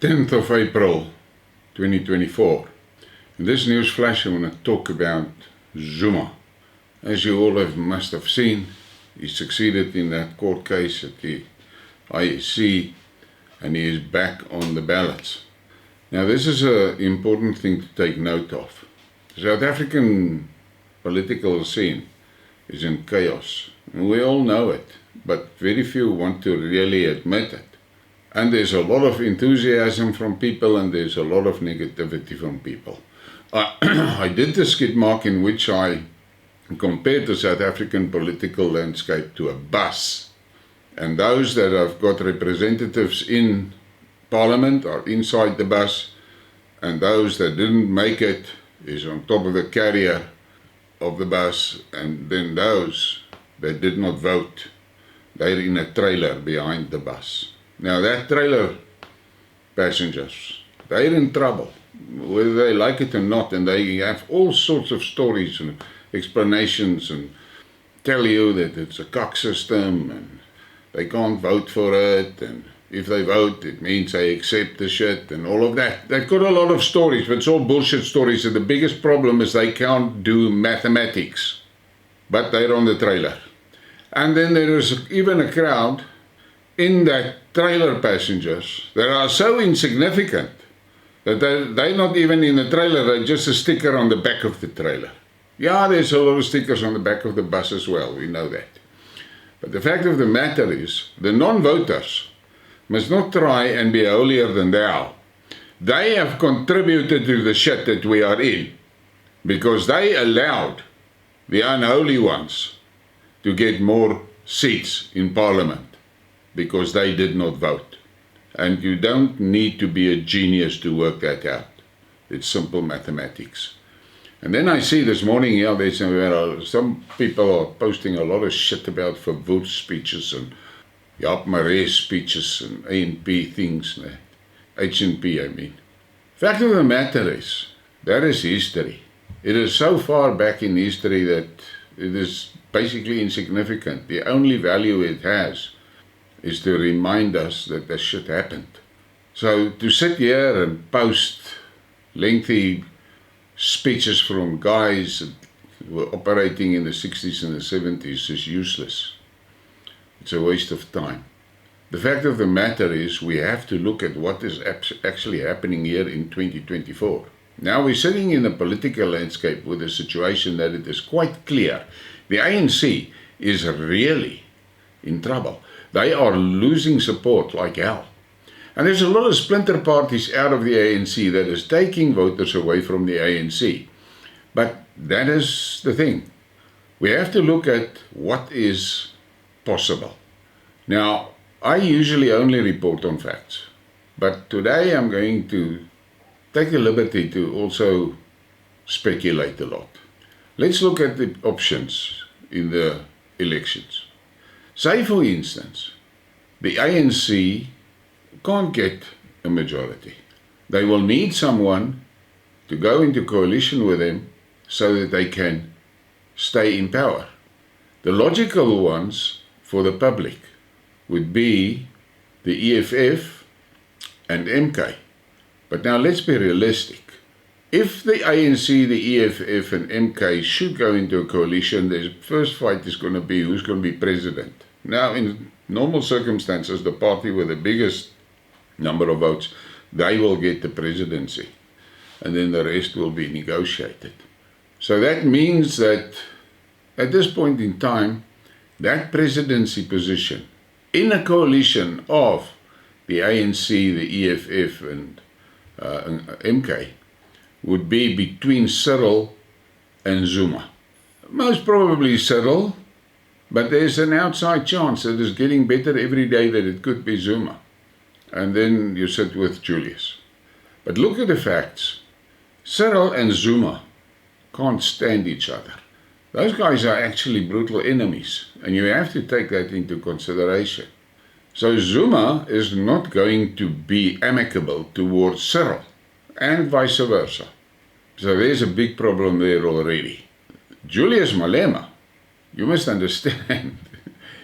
10th of April 2024. In this news flash I want to talk about Zuma. As you all must have seen, he succeeded in that court case at the IEC and he is back on the ballots. Now this is an important thing to take note of. The South African political scene is in chaos, and we all know it, but very few want to really admit it. And there's a lot of enthusiasm from people and there's a lot of negativity from people. I did the Skidmark in which I compared the South African political landscape to a bus. And those that have got representatives in Parliament are inside the bus, and those that didn't make it is on top of the carrier of the bus, and then those that did not vote, they're in a trailer behind the bus. Now that trailer passengers, they're in trouble, whether they like it or not, and they have all sorts of stories and explanations and tell you that it's a cock system and they can't vote for it, and if they vote it means they accept the shit and all of that. They've got a lot of stories, but it's all bullshit stories, and the biggest problem is they can't do mathematics, but they're on the trailer. And then there is even a crowd in that trailer passengers that are so insignificant that they're not even in the trailer, they're just a sticker on the back of the trailer. Yeah, there's a lot of stickers on the back of the bus as well, we know that. But the fact of the matter is, the non-voters must not try and be holier than thou. They have contributed to the shit that we are in, because they allowed the unholy ones to get more seats in Parliament, because they did not vote. And you don't need to be a genius to work that out. It's simple mathematics. And then I see this morning here, there's some people are posting a lot of shit about Verwoerd's speeches and Jaap Marais speeches and ANP things, HNP I mean. Fact of the matter is, that is history. It is so far back in history that it is basically insignificant. The only value it has is to remind us that this shit happened. So to sit here and post lengthy speeches from guys who were operating in the 60s and the 70s is useless. It's a waste of time. The fact of the matter is we have to look at what is actually happening here in 2024. Now we're sitting in a political landscape with a situation that it is quite clear. The ANC is really in trouble. They are losing support like hell. And there's a lot of splinter parties out of the ANC that is taking voters away from the ANC. But that is the thing. We have to look at what is possible. Now, I usually only report on facts. But today I'm going to take the liberty to also speculate a lot. Let's look at the options in the elections. Say, for instance, the ANC can't get a majority. They will need someone to go into coalition with them so that they can stay in power. The logical ones for the public would be the EFF and MK. But now let's be realistic. If the ANC, the EFF and MK should go into a coalition, the first fight is going to be who's going to be president. Now in normal circumstances, the party with the biggest number of votes, they will get the presidency, and then the rest will be negotiated. So that means that at this point in time, that presidency position in a coalition of the ANC, the EFF and MK would be between Cyril and Zuma. Most probably Cyril, but there's an outside chance that it's getting better every day that it could be Zuma. And then you sit with Julius. But look at the facts. Cyril and Zuma can't stand each other. Those guys are actually brutal enemies, and you have to take that into consideration. So Zuma is not going to be amicable towards Cyril, and vice versa. So there's a big problem there already. Julius Malema, you must understand,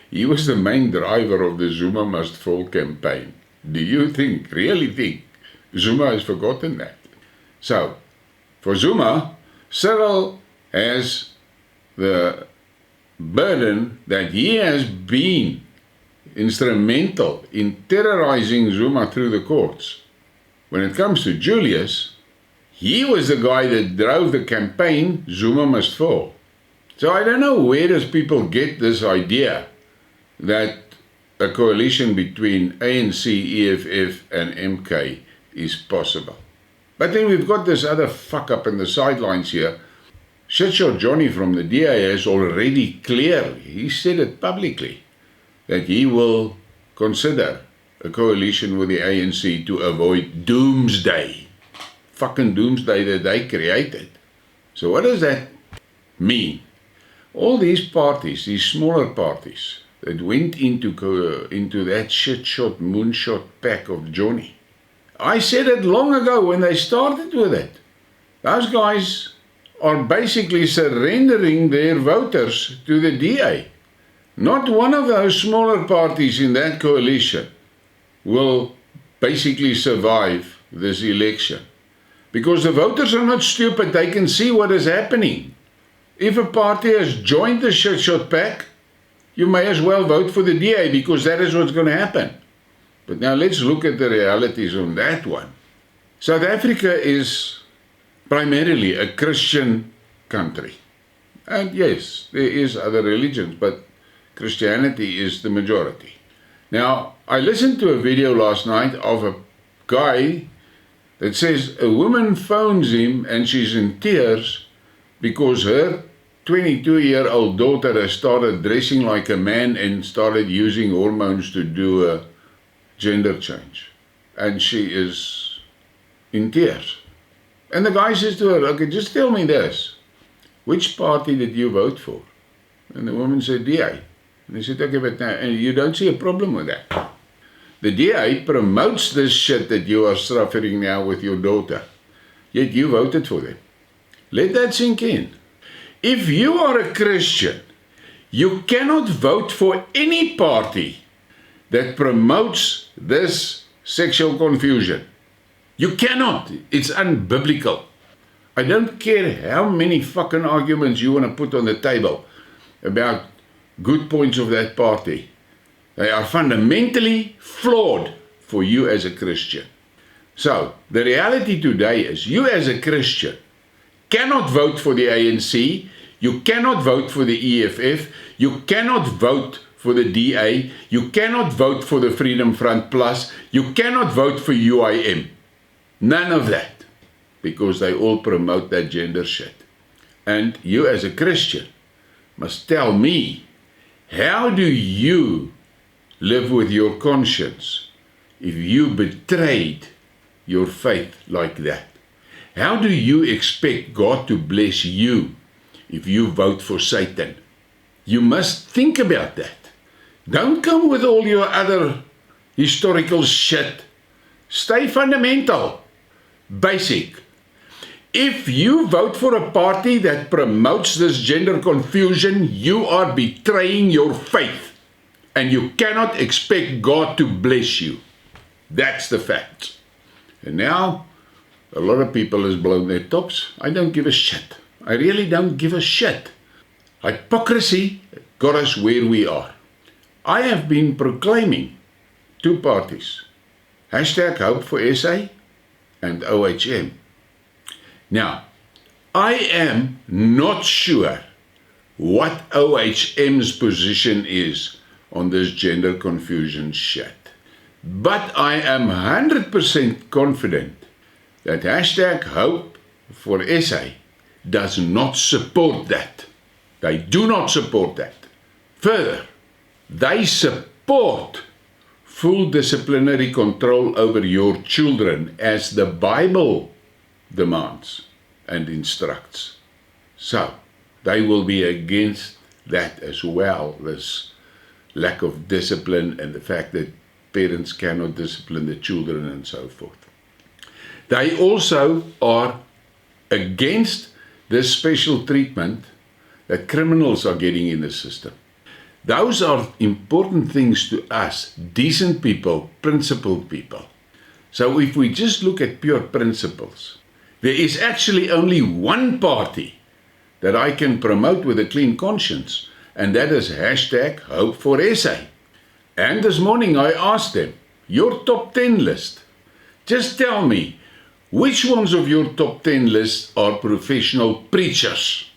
he was the main driver of the Zuma Must Fall campaign. Do you really think Zuma has forgotten that. So, for Zuma, Cyril has the burden that he has been instrumental in terrorizing Zuma through the courts. When it comes to Julius, he was the guy that drove the campaign, Zuma must fall. So I don't know where does people get this idea that a coalition between ANC, EFF and MK is possible. But then we've got this other fuck up in the sidelines here. Shitshot Johnny from the DA has already clearly, he said it publicly, that he will consider a coalition with the ANC to avoid doomsday. Fucking doomsday that they created. So what does that mean? All these parties, these smaller parties, that went into that shit-shot, moonshot pack of Johnny. I said it long ago when they started with it. Those guys are basically surrendering their voters to the DA. Not one of those smaller parties in that coalition will basically survive this election. Because the voters are not stupid, they can see what is happening. If a party has joined the shit-shot pack, you may as well vote for the DA because that is what's going to happen. But now let's look at the realities on that one. South Africa is primarily a Christian country. And yes, there is other religions, but Christianity is the majority. Now, I listened to a video last night of a guy that says a woman phones him and she's in tears because her 22-year-old daughter has started dressing like a man and started using hormones to do a gender change. And she is in tears. And the guy says to her, okay, just tell me this. Which party did you vote for? And the woman said, DA. And he said, okay, but now, and you don't see a problem with that. The DA promotes this shit that you are suffering now with your daughter. Yet you voted for them. Let that sink in. If you are a Christian, you cannot vote for any party that promotes this sexual confusion. You cannot. It's unbiblical. I don't care how many fucking arguments you want to put on the table about good points of that party. They are fundamentally flawed for you as a Christian. So, the reality today is you as a Christian cannot vote for the ANC, you cannot vote for the EFF, you cannot vote for the DA, you cannot vote for the Freedom Front Plus, you cannot vote for UIM. None of that, because they all promote that gender shit. And you as a Christian must tell me, how do you live with your conscience if you betrayed your faith like that? How do you expect God to bless you if you vote for Satan? You must think about that. Don't come with all your other historical shit. Stay fundamental, basic. If you vote for a party that promotes this gender confusion, you are betraying your faith. And you cannot expect God to bless you. That's the fact. And now, a lot of people has blown their tops. I don't give a shit. I really don't give a shit. Hypocrisy got us where we are. I have been proclaiming two parties. #Hope for SA and OHM. Now, I am not sure what OHM's position is on this gender confusion shit. But I am 100% confident that #Hope for SA does not support that. They do not support that. Further, they support full disciplinary control over your children as the Bible demands and instructs. So, they will be against that as well, this lack of discipline and the fact that parents cannot discipline the children and so forth. They also are against this special treatment that criminals are getting in the system. Those are important things to us, decent people, principled people. So if we just look at pure principles, there is actually only one party that I can promote with a clean conscience, and that is #HopeForSA. And this morning I asked them, your top 10 list, just tell me, which ones of your top 10 lists are professional preachers?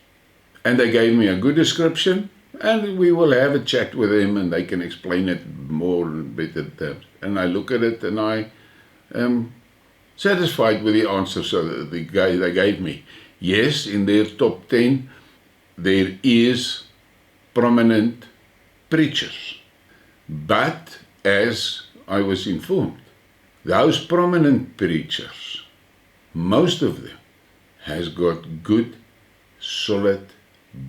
And they gave me a good description, and we will have a chat with them and they can explain it more in better terms. And I look at it and I am satisfied with the answers that they gave me. Yes, in their top 10, there is prominent preachers. But as I was informed, those prominent preachers, most of them has got good, solid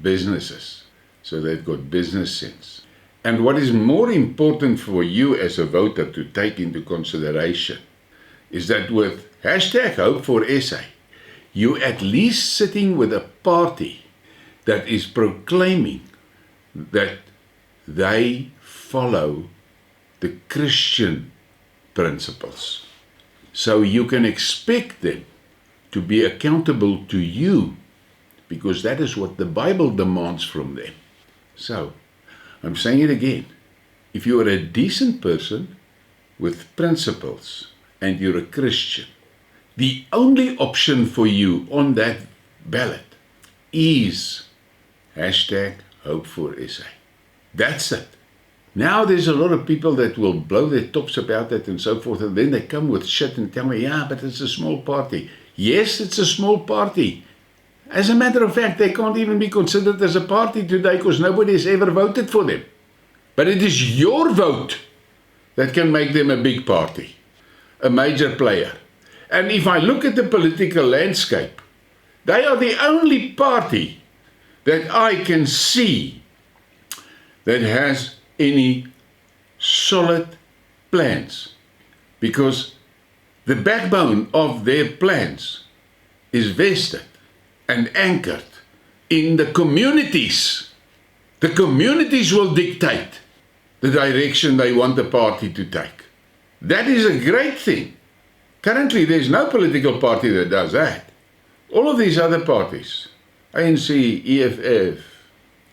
businesses. So they've got business sense. And what is more important for you as a voter to take into consideration is that with #HopeForSA, you at least sitting with a party that is proclaiming that they follow the Christian principles. So you can expect them to be accountable to you, because that is what the Bible demands from them. So, I'm saying it again. If you are a decent person with principles and you're a Christian, the only option for you on that ballot is #HopeForSA. That's it. Now there's a lot of people that will blow their tops about it and so forth, and then they come with shit and tell me, yeah, but it's a small party. Yes, it's a small party. As a matter of fact, they can't even be considered as a party today because nobody has ever voted for them. But it is your vote that can make them a big party, a major player. And if I look at the political landscape, they are the only party that I can see that has any solid plans, because the backbone of their plans is vested and anchored in the communities. The communities will dictate the direction they want the party to take. That is a great thing. Currently, there's no political party that does that. All of these other parties, ANC, EFF,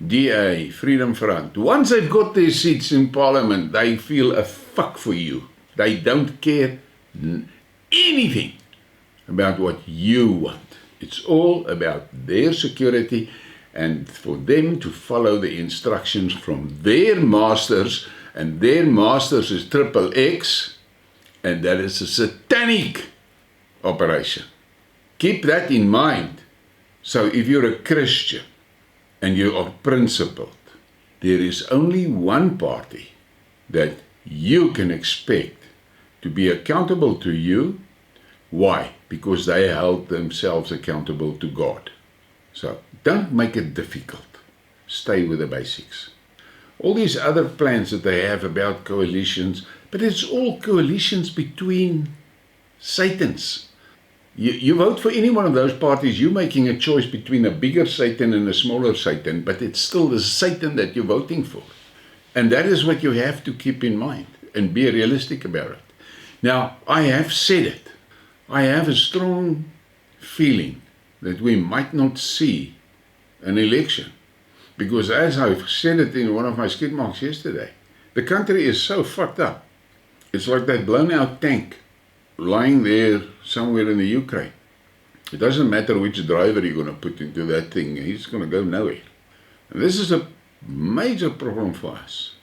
DA, Freedom Front, once they've got their seats in Parliament, they feel a fuck for you. They don't care anything about what you want. It's all about their security and for them to follow the instructions from their masters, and their masters is XXX, and that is a satanic operation. Keep that in mind. So if you're a Christian and you are principled, there is only one party that you can expect to be accountable to you. Why? Because they held themselves accountable to God. So don't make it difficult. Stay with the basics. All these other plans that they have about coalitions, but it's all coalitions between Satans. You vote for any one of those parties, you're making a choice between a bigger Satan and a smaller Satan, but it's still the Satan that you're voting for. And that is what you have to keep in mind and be realistic about it. Now, I have said it. I have a strong feeling that we might not see an election, because as I've said it in one of my Skidmarks yesterday, the country is so fucked up. It's like that blown out tank lying there somewhere in the Ukraine. It doesn't matter which driver you're going to put into that thing, he's going to go nowhere. And this is a major problem for us.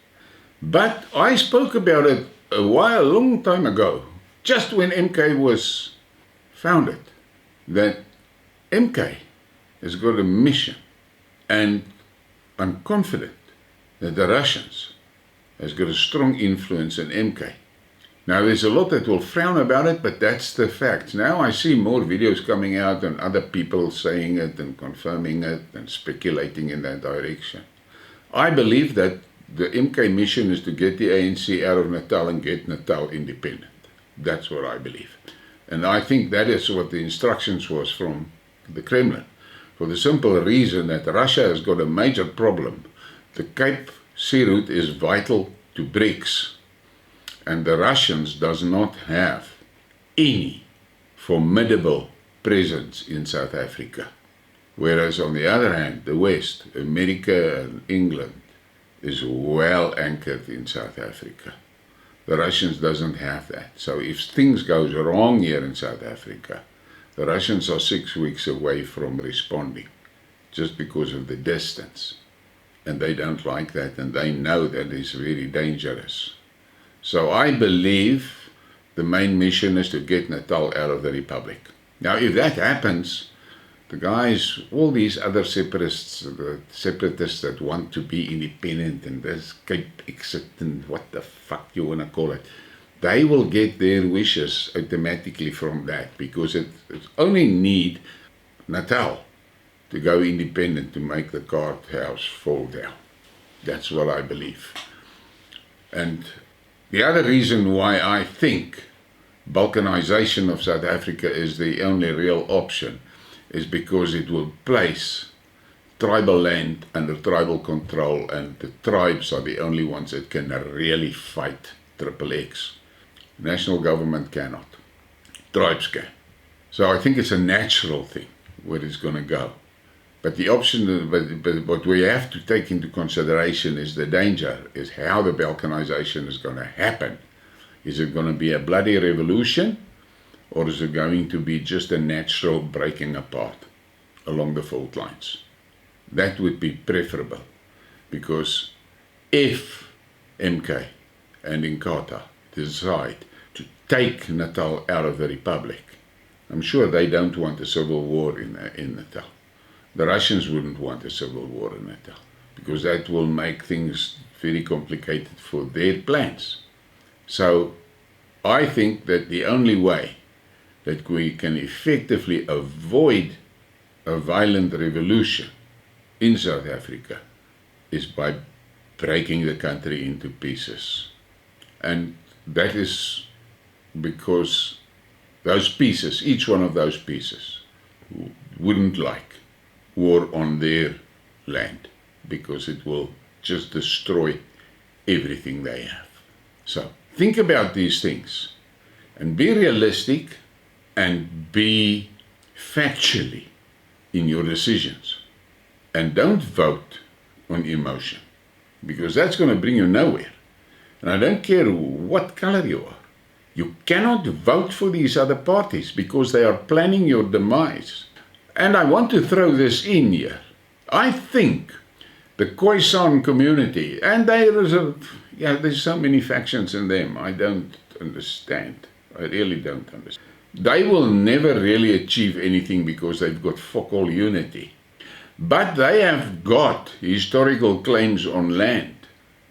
But I spoke about it a long time ago, just when MK was founded, that MK has got a mission, and I'm confident that the Russians has got a strong influence in MK. Now, there's a lot that will frown about it, but that's the fact. Now I see more videos coming out and other people saying it and confirming it and speculating in that direction. I believe that the MK mission is to get the ANC out of Natal and get Natal independent. That's what I believe. And I think that is what the instructions was from the Kremlin, for the simple reason that Russia has got a major problem. The Cape Sea route is vital to BRICS, and the Russians does not have any formidable presence in South Africa. Whereas on the other hand, the West, America and England, is well anchored in South Africa. The Russians doesn't have that. So if things goes wrong here in South Africa, the Russians are 6 weeks away from responding just because of the distance. And they don't like that, and they know that it's very dangerous. So I believe the main mission is to get Natal out of the Republic. Now, if that happens, the guys, all these other separatists that want to be independent and escape, exit, and what the fuck you want to call it, they will get their wishes automatically from that, because it's only need Natal to go independent to make the card house fall down. That's what I believe. And the other reason why I think balkanization of South Africa is the only real option is because it will place tribal land under tribal control, and the tribes are the only ones that can really fight XXX. National government cannot. Tribes can. So I think it's a natural thing where it's going to go. But the option, but what we have to take into consideration is the danger, is how the balkanization is going to happen. Is it going to be a bloody revolution, or is it going to be just a natural breaking apart along the fault lines? That would be preferable, because if MK and Inkatha decide to take Natal out of the Republic, I'm sure they don't want a civil war in Natal. The Russians wouldn't want a civil war in Natal, because that will make things very complicated for their plans. So I think that the only way that we can effectively avoid a violent revolution in South Africa is by breaking the country into pieces. And that is because those pieces, each one of those pieces, wouldn't like war on their land, because it will just destroy everything they have. So think about these things and be realistic and be factually in your decisions, and don't vote on emotion, because that's going to bring you nowhere. And I don't care what color you are, you cannot vote for these other parties because they are planning your demise. And I want to throw this in here. I think the Khoisan community, and there's so many factions in them, I don't understand. I really don't understand. They will never really achieve anything because they've got fuck all unity. But they have got historical claims on land.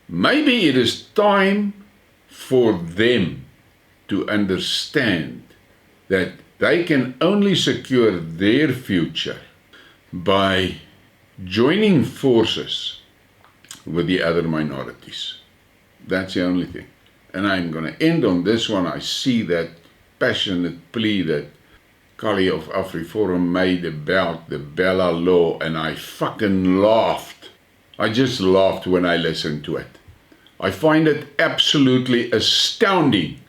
Maybe it is time for them to understand that they can only secure their future by joining forces with the other minorities. That's the only thing. And I'm going to end on this one. I see that passionate plea that Kali of AfriForum made about the Bella law, and I fucking laughed. I just laughed when I listened to it. I find it absolutely astounding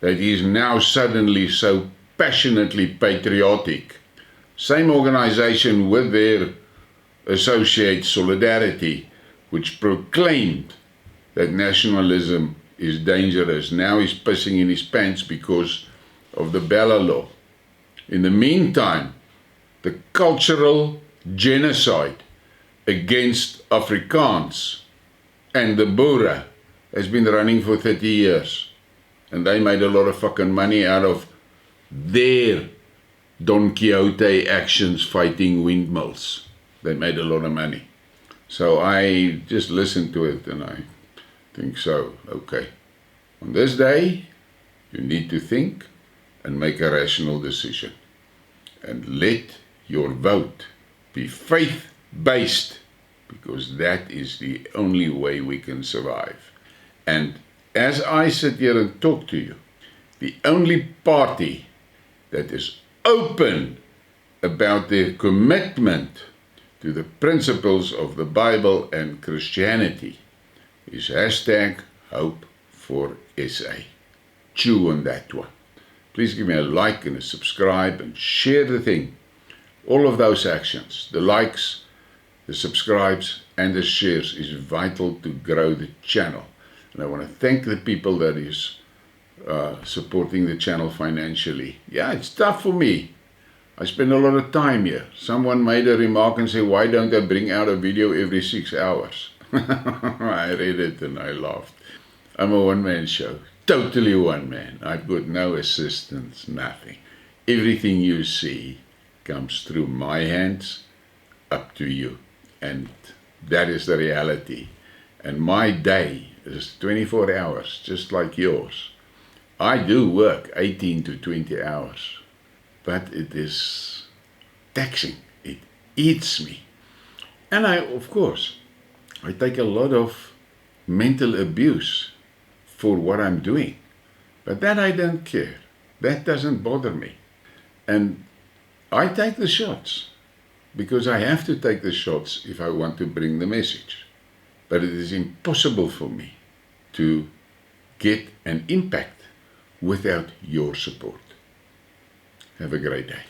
that he's now suddenly so passionately patriotic. Same organization with their associate Solidarity, which proclaimed that nationalism is dangerous. Now he's pissing in his pants because of the Bella law. In the meantime, the cultural genocide against Afrikaans and the Boere has been running for 30 years. And they made a lot of fucking money out of their Don Quixote actions fighting windmills. They made a lot of money. So I just listened to it and I think, so, okay. On this day, you need to think and make a rational decision. And let your vote be faith-based, because that is the only way we can survive. And as I sit here and talk to you, the only party that is open about their commitment to the principles of the Bible and Christianity is #HopeForSA. Chew on that one. please give me a like and a subscribe and share the thing. All of those actions, the likes, the subscribes and the shares, is vital to grow the channel. And I want to thank the people that is supporting the channel financially. Yeah, it's tough for me. I spend a lot of time here. Someone made a remark and said, why don't I bring out a video every 6 hours? I read it and I laughed. I'm a one-man show. Totally one man. I've got no assistants, nothing. Everything you see comes through my hands up to you. And that is the reality. And my day is 24 hours, just like yours. I do work 18 to 20 hours, but it is taxing. It eats me. And of course, I take a lot of mental abuse for what I'm doing. But that I don't care. That doesn't bother me. And I take the shots because I have to take the shots if I want to bring the message. But it is impossible for me to get an impact without your support. Have a great day.